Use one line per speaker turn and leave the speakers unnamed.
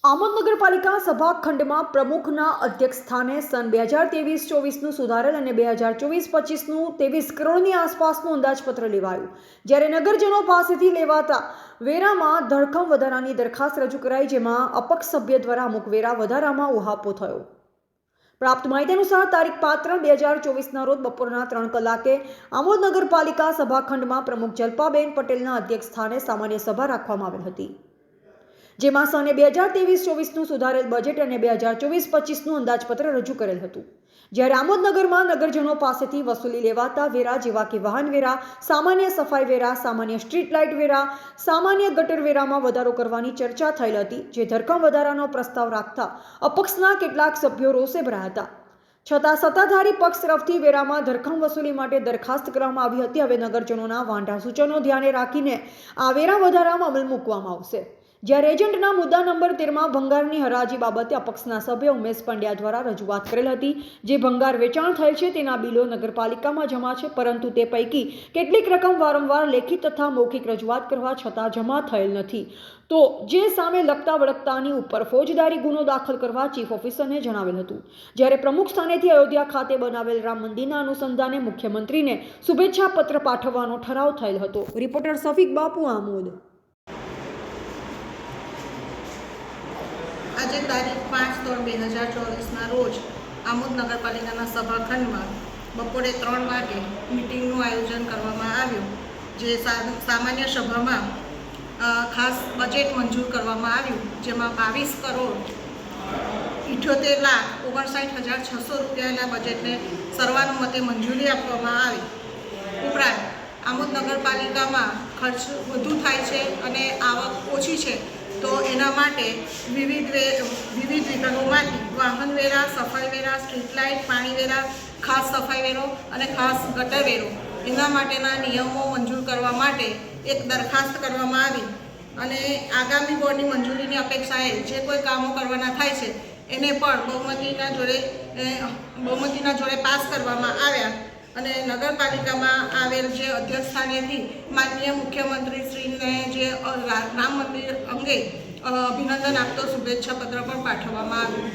આમોદ નગરપાલિકા સભાખંડમાં પ્રમુખના અધ્યક્ષસ્થાને સન 2023-24નું સુધારેલ અને 2024-25નું 23 કરોડની આસપાસનું અંદાજપત્ર લેવાયું, જ્યારે નગરજનો પાસેથી લેવાતા વેરામાં ધરખમ વધારાની દરખાસ્ત રજૂ કરાઈ, જેમાં અપક્ષ સભ્ય દ્વારા અમુક વેરા વધારામાં ઉહાપો થયો. પ્રાપ્ત માહિતી અનુસાર તારીખ 5/3/2024ના રોજ બપોરના 3 કલાકે આમોદ નગરપાલિકા સભાખંડમાં પ્રમુખ જલ્પાબેન પટેલના અધ્યક્ષસ્થાને સામાન્ય સભા રાખવામાં આવેલ હતી, જેમાં સને 2023-24નું સુધારેલ બજેટ અને 2024-25નું અંદાજપત્ર રજૂ કરેલ હતું. જ્યારે આમોદ નગરમાં નગરજનો પાસેથી વસૂલી લેવાતા વેરા જેવા કે વાહન વેરા, સામાન્ય સફાઈ વેરા, સામાન્ય સ્ટ્રીટ લાઇટ વેરા, સામાન્ય ગટર વેરામાં વધારો કરવાની ચર્ચા થયેલ હતી, જે ધરખમ વધારાનો પ્રસ્તાવ રાખતા અપક્ષના કેટલાક સભ્યો રોષે ભરાયા હતા. છતાં સત્તાધારી પક્ષ તરફથી વેરામાં ધરખમ વસૂલી માટે દરખાસ્ત કરવામાં આવી હતી. હવે નગરજનોના વાંઢા સૂચનો ધ્યાને રાખીને આ વેરા વધારામાં અમલ મૂકવામાં આવશે. જ્યારે એજન્ટના મુદ્દા નંબર 13માં ભંગારની હરાજી બાબતે અપક્ષના સભ્ય ઉમેશ પંડ્યા દ્વારા રજૂઆત કરેલ હતી. જે ભંગાર વેચાણ થયેલ છે તેના બિલો નગરપાલિકામાં જમા છે, પરંતુ તે પૈકી કેટલીક રકમ વારંવાર લેખિત તથા મૌખિક રજૂઆત કરવા છતાં જમા થયેલ નથી, તો જે સામે લગતા વળગતાની ઉપર ફોજદારી ગુનો દાખલ કરવા ચીફ ઓફિસરને જણાવેલ હતું. જ્યારે પ્રમુખ સ્થાનેથી અયોધ્યા ખાતે બનાવેલ રામ મંદિરના અનુસંધાને મુખ્યમંત્રીને શુભેચ્છા પત્ર પાઠવવાનો ઠરાવ થયેલ હતો. રિપોર્ટર સફીક બાપુ, આમોદ.
આજે તારીખ 5/3/2024ના રોજ આમોદ નગરપાલિકાના સભાખંડમાં બપોરે 3 વાગે મિટિંગનું આયોજન કરવામાં આવ્યું, જે સામાન્ય સભામાં ખાસ બજેટ મંજૂર કરવામાં આવ્યું, જેમાં 22,78,59,600 રૂપિયાના બજેટને સર્વાનુમતે મંજૂરી આપવામાં આવી. ઉપરાંત આમોદ નગરપાલિકામાં ખર્ચ વધુ થાય છે અને આવક ઓછી છે, તો એના માટે વિવિધ વિભાગોમાંથી વાહન વેરા, સફાઈ વેરા, સ્ટ્રીટ લાઇટ, પાણી વેરા, ખાસ સફાઈ વેરો અને ખાસ ગટર વેરો, એના માટેના નિયમો મંજૂર કરવા માટે એક દરખાસ્ત કરવામાં આવી અને આગામી બોર્ડની મંજૂરીની અપેક્ષાએ જે કોઈ કામો કરવાના થાય છે એને પણ બહુમતીના જોડે પાસ કરવામાં આવ્યા. અને નગરપાલિકામાં આવેલ જે અધ્યક્ષસ્થાનેથી માનનીય મુખ્યમંત્રીશ્રીને જે રામ મંદિર અંગે અભિનંદન આપતો શુભેચ્છા પત્ર પણ પાઠવવામાં આવ્યું.